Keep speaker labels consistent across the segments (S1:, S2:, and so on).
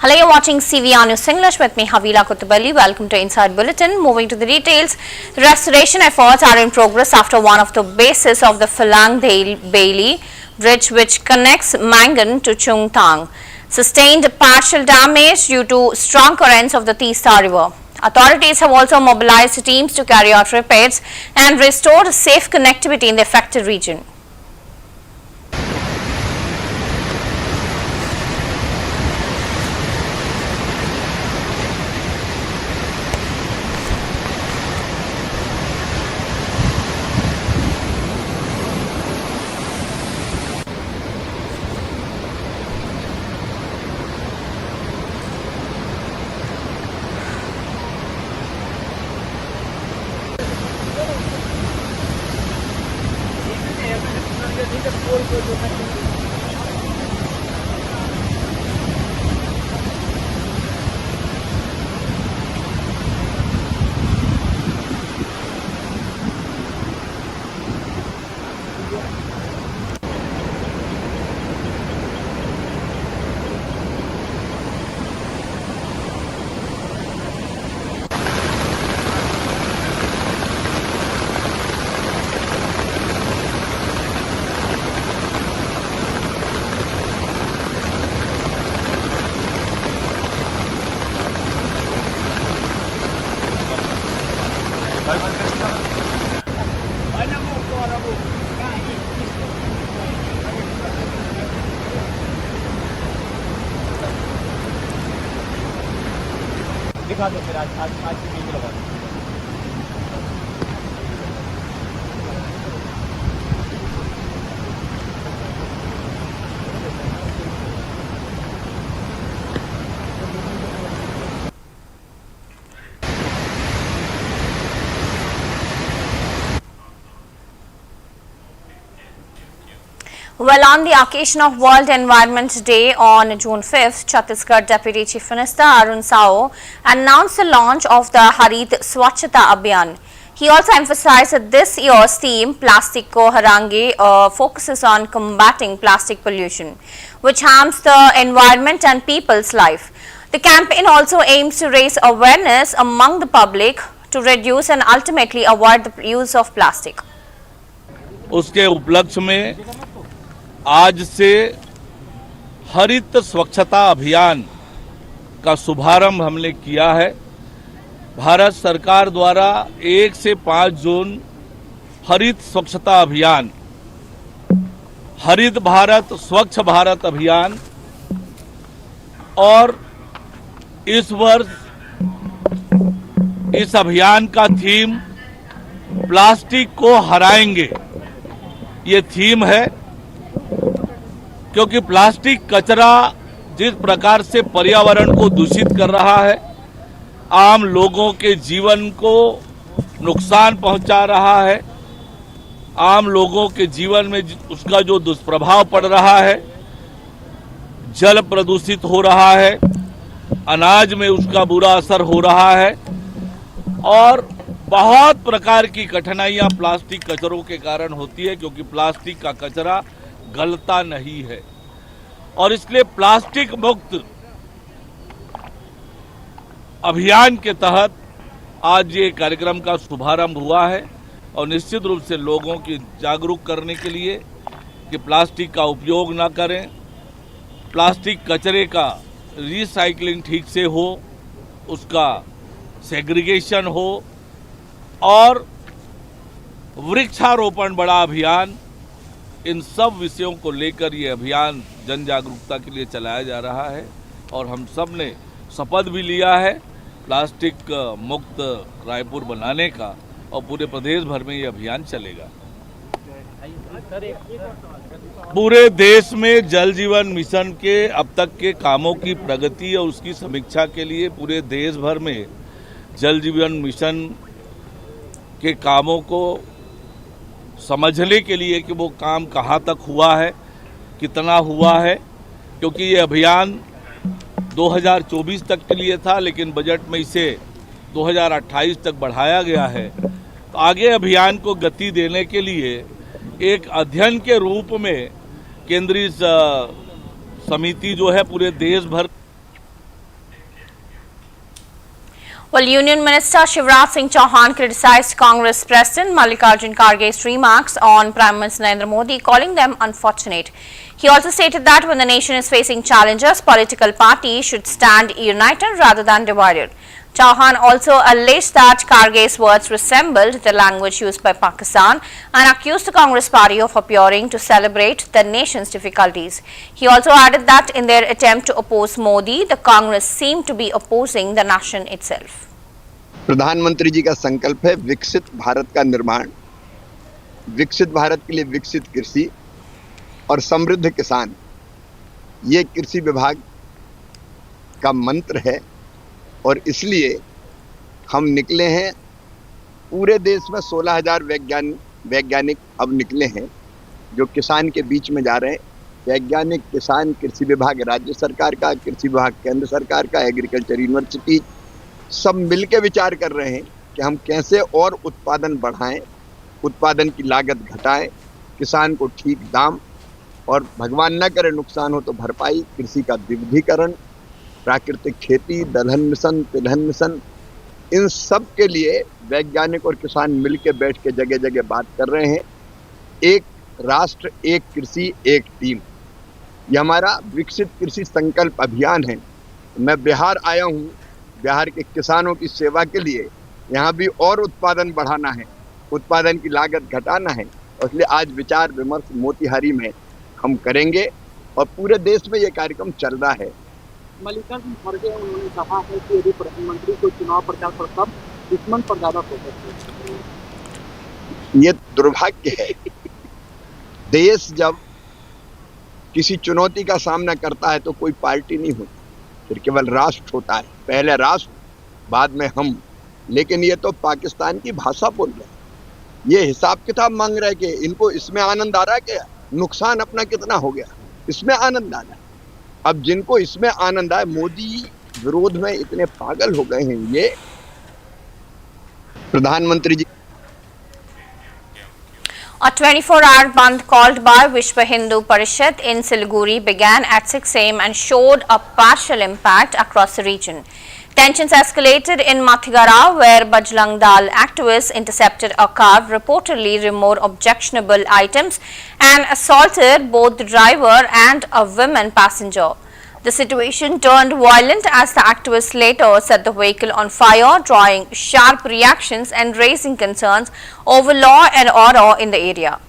S1: Hello, you're watching CVR News English with me, Havila Kutubali. Welcome to Inside Bulletin. Moving to the details, restoration efforts are in progress after one of the bases of the Phalang Bailey Bridge, which connects Mangan to Chung Tang, sustained partial damage due to strong currents of the Teesta River. Authorities have also mobilized teams to carry out repairs and restore safe connectivity in the affected region.
S2: दिखा दो फिर आज की video लगा दो।
S1: Well, on the occasion of World Environment Day on June 5th, Chhattisgarh Deputy Chief Minister Arun Sao announced the launch of the Harit Swachhata Abhiyan. He also emphasized that this year's theme, Plastic Ko Harange, focuses on combating plastic pollution, which harms the environment and people's life. The campaign also aims to raise awareness among the public to reduce and ultimately avoid the use of plastic.
S3: उसके उपलक्ष्य में आज से हरित स्वच्छता अभियान का शुभारंभ हमने किया है। भारत सरकार द्वारा 1 से 5 जून हरित स्वच्छता अभियान, हरित भारत स्वच्छ भारत अभियान और इस वर्ष इस अभियान का थीम प्लास्टिक को हराएंगे, ये थीम है। क्योंकि प्लास्टिक कचरा जिस प्रकार से पर्यावरण को दूषित कर रहा है, आम लोगों के जीवन को नुकसान पहुंचा रहा है, आम लोगों के जीवन में उसका जो दुष्प्रभाव पड़ रहा है, जल प्रदूषित हो रहा है, अनाज में उसका बुरा असर हो रहा है और बहुत प्रकार की कठिनाइयां प्लास्टिक कचरों के कारण होती है, क्योंकि प्लास्टिक का कचरा गलता नहीं है। और इसलिए प्लास्टिक मुक्त अभियान के तहत आज ये कार्यक्रम का शुभारंभ हुआ है और निश्चित रूप से लोगों की जागरूक करने के लिए कि प्लास्टिक का उपयोग ना करें, प्लास्टिक कचरे का रिसाइकलिंग ठीक से हो, उसका सेग्रीगेशन हो और वृक्षारोपण बड़ा अभियान, इन सब विषयों को लेकर ये अभियान जन जागरूकता के लिए चलाया जा रहा है। और हम सब ने शपथ भी लिया है प्लास्टिक मुक्त रायपुर बनाने का और पूरे प्रदेश भर में ये अभियान चलेगा। पूरे देश में जल जीवन मिशन के अब तक के कामों की प्रगति और उसकी समीक्षा के लिए पूरे देश भर में जल जीवन मिशन के कामों को समझने के लिए कि वो काम कहाँ तक हुआ है, कितना हुआ है, क्योंकि ये अभियान 2024 तक के लिए था, लेकिन बजट में इसे 2028 तक बढ़ाया गया है। तो आगे अभियान को गति देने के लिए एक अध्ययन के रूप में केंद्रीय समिति जो है पूरे देश भर
S1: Well, Union Minister Shivraj Singh Chauhan criticized Congress President Mallikarjun Kharge's remarks on Prime Minister Narendra Modi, calling them unfortunate. He also stated that when the nation is facing challenges, political parties should stand united rather than divided. Chauhan also alleged that Kharge's words resembled the language used by Pakistan and accused the Congress party of appearing to celebrate the nation's difficulties. He also added that in their attempt to oppose Modi, the Congress seemed to be opposing the nation itself.
S4: प्रधानमंत्री जी का संकल्प है विकसित भारत का निर्माण, विकसित भारत के लिए विकसित कृषि और समृद्ध किसान, ये कृषि विभाग का मंत्र है। और इसलिए हम निकले हैं, पूरे देश में 16,000 वैज्ञानिक अब निकले हैं जो किसान के बीच में जा रहे हैं। वैज्ञानिक, किसान, कृषि विभाग राज्य सरकार का, कृषि विभाग केंद्र सरकार का, एग्रीकल्चर यूनिवर्सिटी, सब मिलकर विचार कर रहे हैं कि हम कैसे और उत्पादन बढ़ाएं, उत्पादन की लागत घटाएं, किसान को ठीक दाम और भगवान न करे नुकसान हो तो भरपाई, कृषि का विविधीकरण, प्राकृतिक खेती, दलहन मिशन, तिलहन मिशन, इन सब के लिए वैज्ञानिक और किसान मिलकर बैठ के जगह जगह बात कर रहे हैं। एक राष्ट्र, एक कृषि, एक टीम, ये हमारा विकसित कृषि संकल्प अभियान है। मैं बिहार आया हूँ, बिहार के किसानों की सेवा के लिए। यहाँ भी और उत्पादन बढ़ाना है, उत्पादन की लागत घटाना है, और इसलिए आज विचार विमर्श मोतिहारी में हम करेंगे और पूरे देश में ये कार्यक्रम चल रहा है।
S2: मल्लिकार्जुन खड़गे उन्होंने कहा है कि यदि प्रधानमंत्री को चुनाव प्रचार पर कम दुश्मन पर ज्यादा फोकस है।
S4: ये दुर्भाग्य है। देश जब किसी चुनौती का सामना करता है तो कोई पार्टी नहीं होती, फिर केवल राष्ट्र होता है। पहले राष्ट्र, बाद में हम। लेकिन ये तो पाकिस्तान की भाषा बोल रहे हैं, ये हिसाब किताब मांग रहे हैं कि इनको इसमें आनंद आ रहा है, क्या नुकसान अपना कितना हो गया, इसमें आनंद आ रहा है। अब जिनको इसमें आनंद आए, मोदी विरोध में इतने पागल हो गए हैं ये प्रधानमंत्री जी।
S1: A 24-hour bandh called by Vishwa Hindu Parishad in Siliguri began at 6 a.m. and showed a partial impact across the region. Tensions escalated in Mathigara, where Bajrang Dal activists intercepted a car, reportedly removed objectionable items and assaulted both the driver and a woman passenger. The situation turned violent as the activists later set the vehicle on fire, drawing sharp reactions and raising concerns over law and order in the area.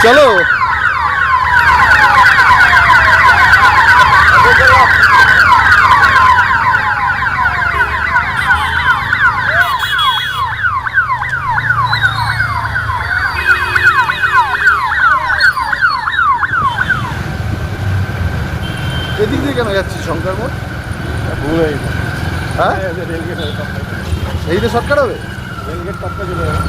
S5: चलो এদিক দিয়ে কেন যাচ্ছি শঙ্কর মোড়? হ্যাঁ, এইটা shortcut হবে।
S2: Rail gate টপকে চলে যাবে।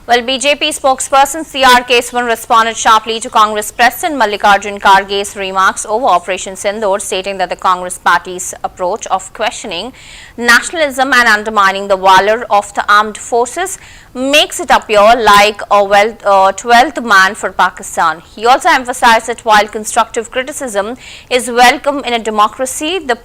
S1: Well, BJP spokesperson C.R. Keswan responded sharply to Congress President Mallikarjun Kharge's remarks over Operation Sindoor, stating that the Congress party's approach of questioning nationalism and undermining the valor of the armed forces makes it appear like a 12th man for Pakistan. He also emphasized that while constructive criticism is welcome in a democracy, the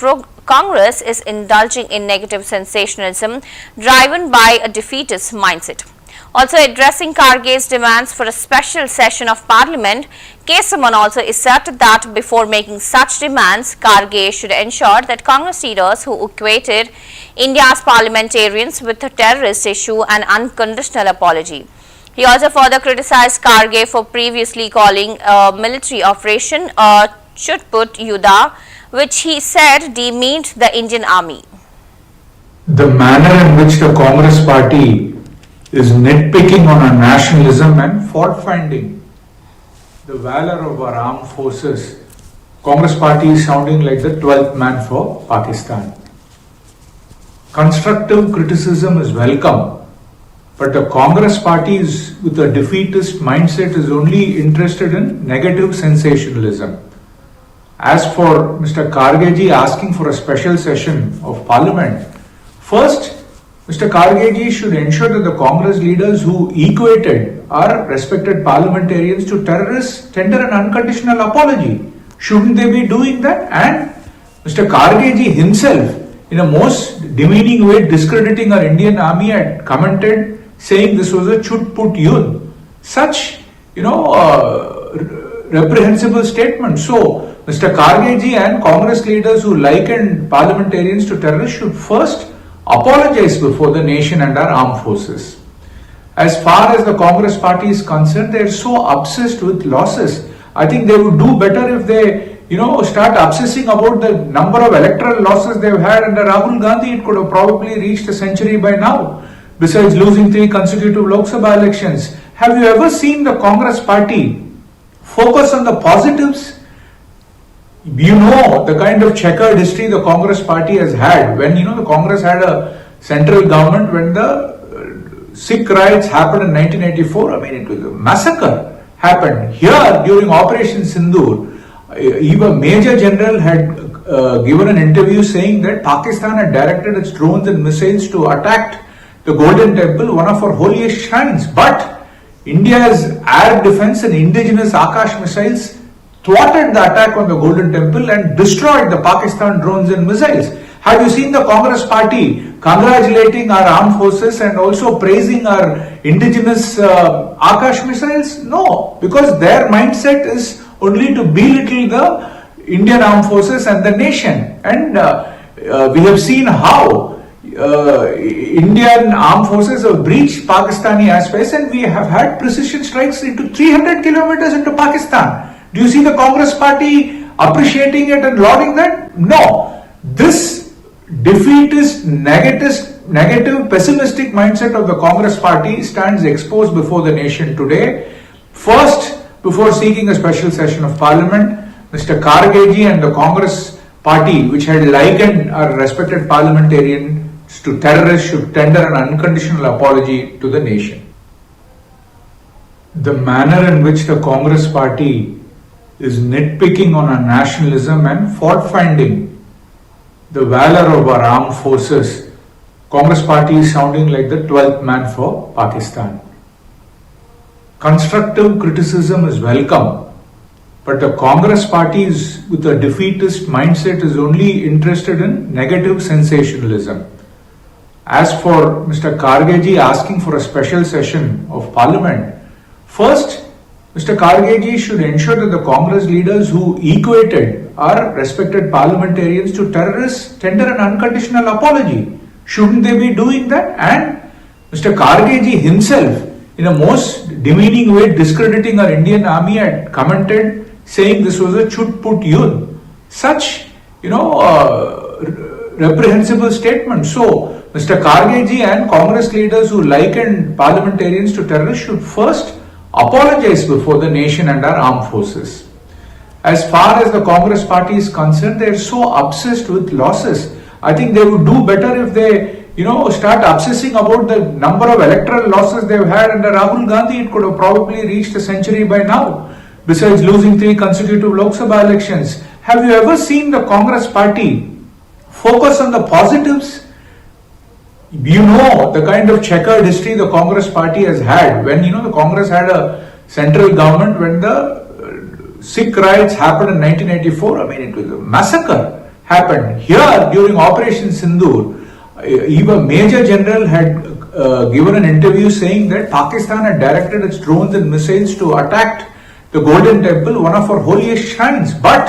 S1: Congress is indulging in negative sensationalism driven by a defeatist mindset. Also addressing Kharge's demands for a special session of parliament, Keswan also asserted that before making such demands, Kharge should ensure that Congress leaders who equated India's parliamentarians with the terrorist issue an unconditional apology. He also further criticized Kharge for previously calling a military operation a Chutput Yuddha, which he said demeaned the Indian army.
S6: The manner in which the Congress party is nitpicking on our nationalism and fault-finding the valor of our armed forces. Congress party is sounding like the 12th man for Pakistan. Constructive criticism is welcome, but the Congress party is with a defeatist mindset is only interested in negative sensationalism. As for Mr. Kharge asking for a special session of parliament, first Mr. Kharge should ensure that the Congress leaders who equated our respected parliamentarians to terrorists tender an unconditional apology. Shouldn't they be doing that? And Mr. Kharge himself, in a most demeaning way, discrediting our Indian army, had commented saying this was a Chutput Yuddha. Such, reprehensible statement. So, Mr. Kharge and Congress leaders who likened parliamentarians to terrorists should first apologize before the nation and our armed forces. As far as the Congress party is concerned, they are so obsessed with losses. I think they would do better if they, start obsessing about the number of electoral losses they've had under Rahul Gandhi. It could have probably reached a century by now. Besides losing 3 consecutive Lok Sabha elections, have you ever seen the Congress party focus on the positives? You know the kind of checkered history the Congress party has had. When the Congress had a central government, when the Sikh riots happened in 1984, it was a massacre happened. Here during Operation Sindoor, even Major General had given an interview saying that Pakistan had directed its drones and missiles to attack the Golden Temple, one of our holiest shrines. But India's air defense and indigenous Akash missiles thwarted the attack on the Golden Temple and destroyed the Pakistan drones and missiles. Have you seen the Congress party congratulating our armed forces and also praising our indigenous Akash missiles? No, because their mindset is only to belittle the Indian armed forces and the nation. And we have seen how Indian armed forces have breached Pakistani airspace, and we have had precision strikes into 300 kilometers into Pakistan. Do you see the Congress party appreciating it and lauding that? No. This defeatist, negative, pessimistic mindset of the Congress party stands exposed before the nation today. First, before seeking a special session of parliament, Mr. Kharge and the Congress party, which had likened our respected parliamentarians to terrorists, should tender an unconditional apology to the nation. The manner in which the Congress party is nitpicking on our nationalism and fault-finding the valor of our armed forces. Congress party is sounding like the 12th man for Pakistan. Constructive criticism is welcome, but the Congress party is with a defeatist mindset is only interested in negative sensationalism. As for Mr. Kharge asking for a special session of parliament, first Mr. Kharge should ensure that the Congress leaders who equated our respected parliamentarians to terrorists tender an unconditional apology. Shouldn't they be doing that? And Mr. Kharge himself, in a most demeaning way, discrediting our Indian army, had commented saying this was a Chutput Yuddha. Such, reprehensible statement. So, Mr. Kharge and Congress leaders who likened parliamentarians to terrorists should first apologize before the nation and our armed forces. As far as the Congress party is concerned, they are so obsessed with losses. I think they would do better if they, start obsessing about the number of electoral losses they've had under Rahul Gandhi. It could have probably reached a century by now. Besides losing 3 consecutive Lok Sabha elections, have you ever seen the Congress party focus on the positives? You know the kind of checkered history the Congress party has had. When the Congress had a central government, when the Sikh riots happened in 1984, I mean, it was a massacre happened. Here, during Operation Sindoor, even Major General had given an interview saying that Pakistan had directed its drones and missiles to attack the Golden Temple, one of our holiest shrines. But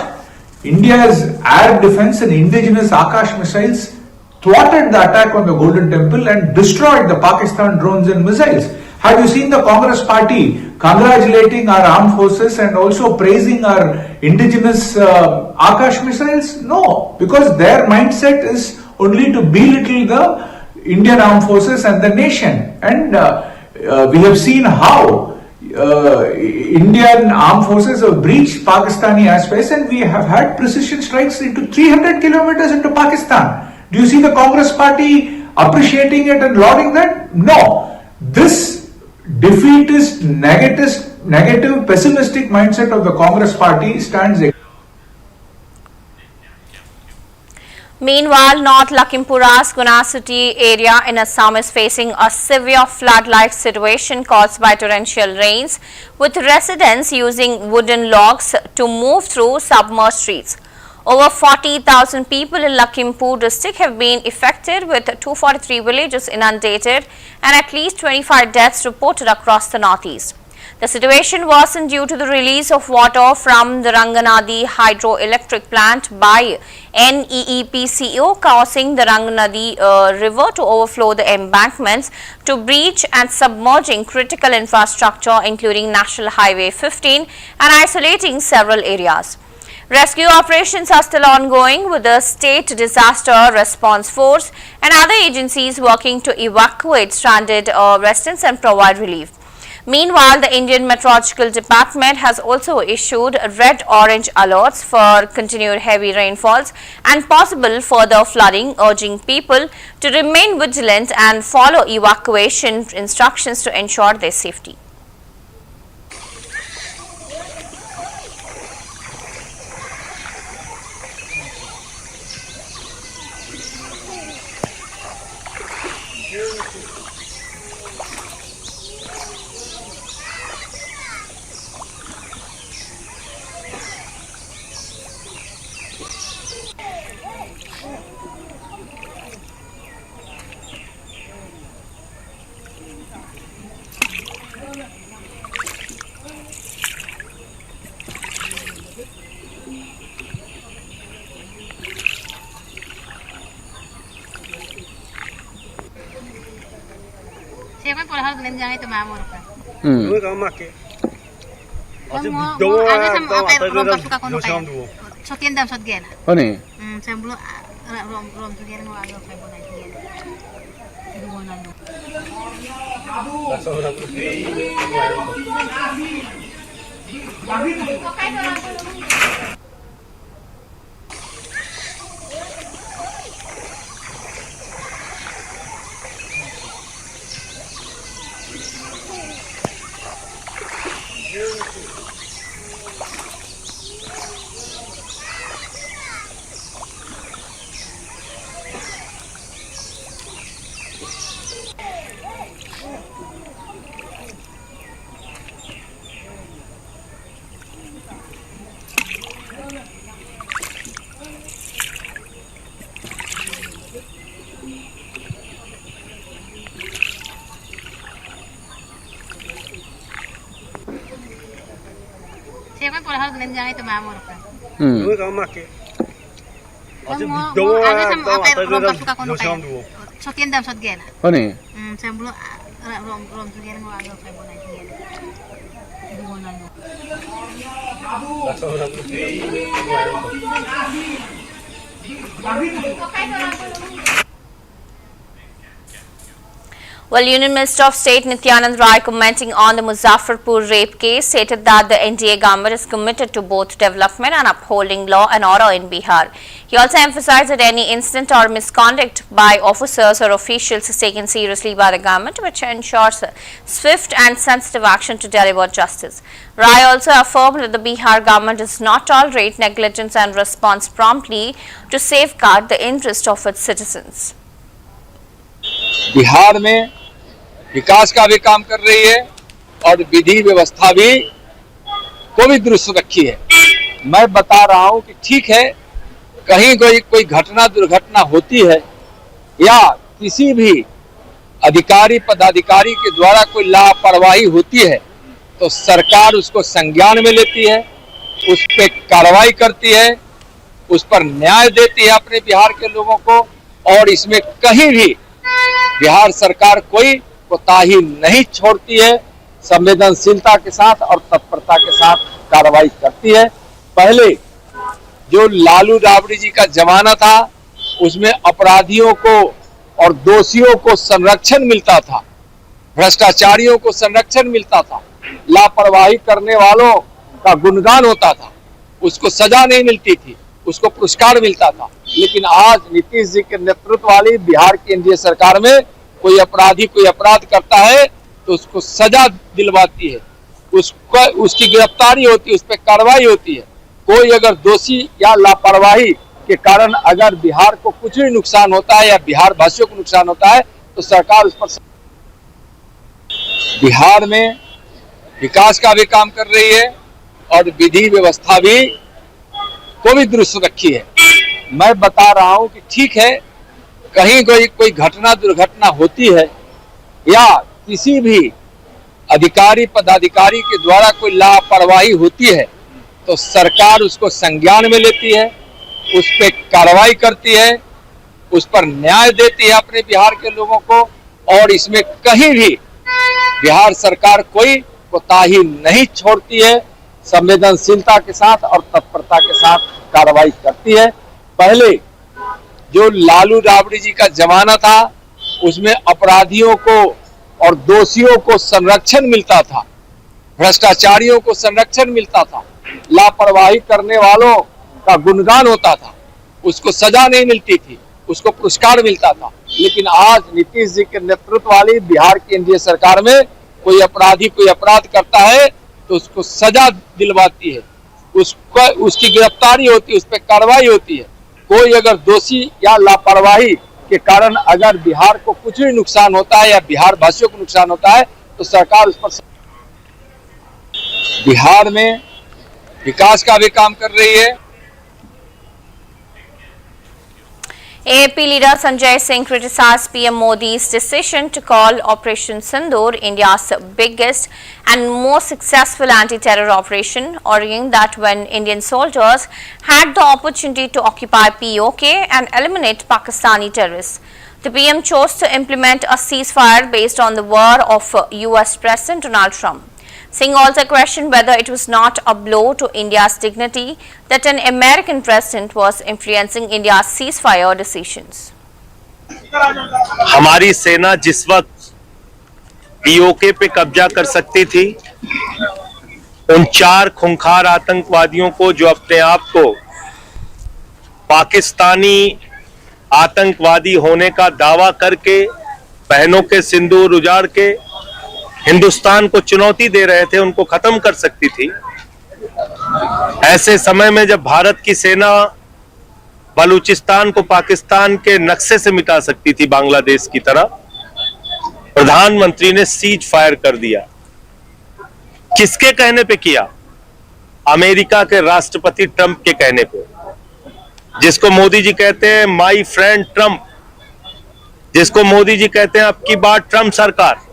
S6: India's air defense and indigenous Akash missiles thwarted the attack on the Golden Temple and destroyed the Pakistan drones and missiles. Have you seen the Congress party congratulating our armed forces and also praising our indigenous Akash missiles? No, because their mindset is only to belittle the Indian armed forces and the nation. And we have seen how Indian armed forces have breached Pakistani airspace, and we have had precision strikes into 300 kilometers into Pakistan. Do you see the Congress party appreciating it and lauding that? No. This defeatist, negative, pessimistic mindset of the Congress party stands.
S1: Meanwhile, North Lakhimpura's Guna city area in Assam is facing a severe flood-like situation caused by torrential rains, with residents using wooden logs to move through submerged streets. Over 40,000 people in Lakhimpur district have been affected, with 243 villages inundated and at least 25 deaths reported across the northeast. The situation worsened due to the release of water from the Ranganadi hydroelectric plant by NEEPCO, causing the Ranganadi river to overflow the embankments, to breach and submerging critical infrastructure including National Highway 15 and isolating several areas. Rescue operations are still ongoing, with the State Disaster Response Force and other agencies working to evacuate stranded residents and provide relief. Meanwhile, the Indian Meteorological Department has also issued red-orange alerts for continued heavy rainfalls and possible further flooding, urging people to remain vigilant and follow evacuation instructions to ensure their safety.
S7: Siapa pun harus lenjang itu mamur kan.
S8: Dua kamu makan.
S7: Dua ada sama apa rom suka kono kayak. Sotian dam sot gen.
S8: Oh nih.
S7: Sebelum rom tu gen mau agak kayak boleh gen. Dua nando. Siapa pun harus lenjang itu mamur kan.
S8: Dua kamu makan.
S7: Dua ada sama apa rom suka kono kayak. Sotian dam sot gen.
S8: Oh nih.
S7: Sebelum rom tu gen mau agak kayak boleh gen. Dua nando.
S1: Well, Union Minister of State Nityanand Rai, commenting on the Muzaffarpur rape case, stated that the NDA government is committed to both development and upholding law and order in Bihar. He also emphasized that any incident or misconduct by officers or officials is taken seriously by the government, which ensures swift and sensitive action to deliver justice. Rai also affirmed that the Bihar government does not tolerate negligence and responds promptly to safeguard the interest of its citizens.
S9: Bihar में विकास का भी काम कर रही है और विधि व्यवस्था भी को भी दुरुस्त रखी है। मैं बता रहा हूं कि ठीक है, कहीं कोई घटना दुर्घटना होती है या किसी भी अधिकारी पदाधिकारी के द्वारा कोई लापरवाही होती है तो सरकार उसको संज्ञान में लेती है, उस पर कार्रवाई करती है, उस पर न्याय देती है अपने बिहार के लोगों को, और इसमें कहीं भी बिहार सरकार कोई कोताही नहीं छोड़ती है, संवेदनशीलता के साथ और तत्परता के साथ कार्रवाई करती है। पहले जो लालू राबड़ी जी का जमाना था उसमें अपराधियों को और दोषियों को संरक्षण मिलता था, भ्रष्टाचारियों को संरक्षण मिलता था, लापरवाही करने वालों का गुणगान होता था, उसको सजा नहीं मिलती थी, उसको पुरस्कार मिलता था। लेकिन आज नीतीश जी के नेतृत्व वाली बिहार की एनडीए सरकार में कोई अपराधी कोई अपराध करता है तो उसको सजा दिलवाती है, उसकी गिरफ्तारी होती है, उस पर कार्रवाई होती है। कोई अगर दोषी या लापरवाही के कारण अगर बिहार को कुछ भी नुकसान होता है या बिहार वासियों को नुकसान होता है तो सरकार उस पर बिहार में विकास का भी काम कर रही है और विधि व्यवस्था भी को भी दुरुस्त रखी है। मैं बता रहा हूं कि ठीक है, कहीं कोई घटना दुर्घटना होती है या किसी भी अधिकारी पदाधिकारी के द्वारा कोई लापरवाही होती है तो सरकार उसको संज्ञान में लेती है, उस पर कार्रवाई करती है, उस पर न्याय देती है अपने बिहार के लोगों को, और इसमें कहीं भी बिहार सरकार कोई कोताही नहीं छोड़ती है, संवेदनशीलता के साथ और तत्परता के साथ कार्रवाई करती है। पहले जो लालू राबड़ी जी का जमाना था उसमें अपराधियों को और दोषियों को संरक्षण मिलता था, भ्रष्टाचारियों को संरक्षण मिलता था, लापरवाही करने वालों का गुणगान होता था, उसको सजा नहीं मिलती थी, उसको पुरस्कार मिलता था। लेकिन आज नीतीश जी के नेतृत्व वाली बिहार की एनडीए सरकार में कोई अपराधी कोई अपराध करता है तो उसको सजा दिलवाती है, उसकी गिरफ्तारी होती है, उस पर कार्रवाई होती है। कोई अगर दोषी या लापरवाही के कारण अगर बिहार को कुछ भी नुकसान होता है या बिहार वासियों को नुकसान होता है तो सरकार उस पर बिहार में विकास का भी काम कर रही है।
S1: AAP leader Sanjay Singh criticized PM Modi's decision to call Operation Sindoor India's biggest and most successful anti-terror operation, arguing that when Indian soldiers had the opportunity to occupy POK and eliminate Pakistani terrorists, the PM chose to implement a ceasefire based on the word of US President Donald Trump. Singh also questioned whether it was not a blow to India's dignity that an American president was influencing India's ceasefire decisions.
S10: हमारी सेना जिस वक्त PoK पे कब्जा कर सकती थी, उन 4 खूंखार आतंकवादियों को जो अपने आप को पाकिस्तानी आतंकवादी होने का दावा करके बहनों के सिंदूर उजाड़ के हिंदुस्तान को चुनौती दे रहे थे, उनको खत्म कर सकती थी। ऐसे समय में जब भारत की सेना बलूचिस्तान को पाकिस्तान के नक्शे से मिटा सकती थी बांग्लादेश की तरह, प्रधानमंत्री ने सीज फायर कर दिया। किसके कहने पे किया? अमेरिका के राष्ट्रपति ट्रंप के कहने पे, जिसको मोदी जी कहते हैं माय फ्रेंड ट्रंप, जिसको मोदी जी कहते हैं अब की बार ट्रंप सरकार।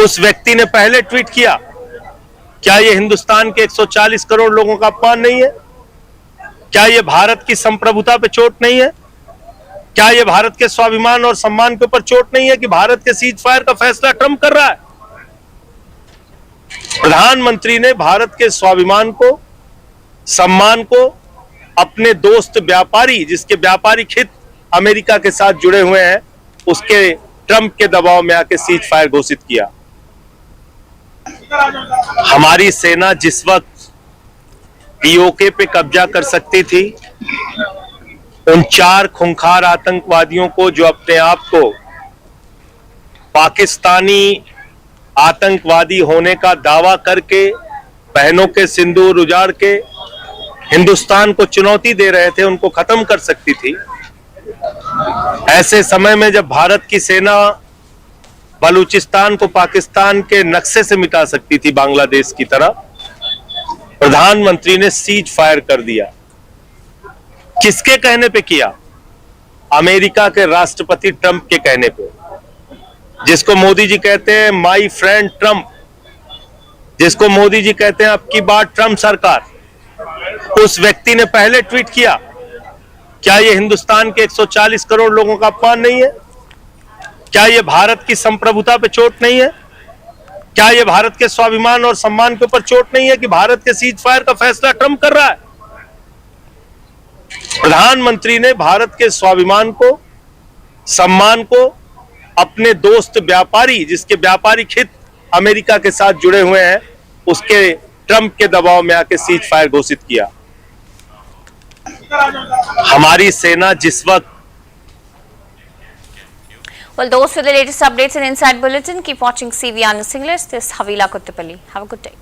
S10: उस व्यक्ति ने पहले ट्वीट किया। क्या यह हिंदुस्तान के 140 करोड़ लोगों का अपमान नहीं है? क्या यह भारत की संप्रभुता पे चोट नहीं है? क्या यह भारत के स्वाभिमान और सम्मान के ऊपर चोट नहीं है कि भारत के सीज फायर का फैसला ट्रंप कर रहा है? प्रधानमंत्री ने भारत के स्वाभिमान को, सम्मान को अपने दोस्त व्यापारी, जिसके व्यापारिक हित अमेरिका के साथ जुड़े हुए हैं, उसके ट्रंप के दबाव में आके सीज फायर घोषित किया। हमारी सेना जिस वक्त पीओके पे कब्जा कर सकती थी, उन 4 खूंखार आतंकवादियों को जो अपने आप को पाकिस्तानी आतंकवादी होने का दावा करके बहनों के सिंदूर उजाड़ के हिंदुस्तान को चुनौती दे रहे थे, उनको खत्म कर सकती थी। ऐसे समय में जब भारत की सेना बलूचिस्तान को पाकिस्तान के नक्शे से मिटा सकती थी बांग्लादेश की तरह, प्रधानमंत्री ने सीज फायर कर दिया। किसके कहने पे किया? अमेरिका के राष्ट्रपति ट्रंप के कहने पे, जिसको मोदी जी कहते हैं माय फ्रेंड ट्रंप, जिसको मोदी जी कहते हैं अब की बार ट्रंप सरकार। उस व्यक्ति ने पहले ट्वीट किया। क्या यह हिंदुस्तान के 140 करोड़ लोगों का अपमान नहीं है? क्या यह भारत की संप्रभुता पे चोट नहीं है? क्या यह भारत के स्वाभिमान और सम्मान के ऊपर चोट नहीं है कि भारत के सीज फायर का फैसला ट्रंप कर रहा है? प्रधानमंत्री ने भारत के स्वाभिमान को, सम्मान को, अपने दोस्त व्यापारी, जिसके व्यापारिक हित अमेरिका के साथ जुड़े हुए हैं, उसके ट्रंप के दबाव में आके सीज फायर घोषित किया। हमारी सेना जिस वक्त
S1: Well, those were the latest updates in Inside Bulletin. Keep watching CVR News English. This is Havila Kuttapalli. Have a good day.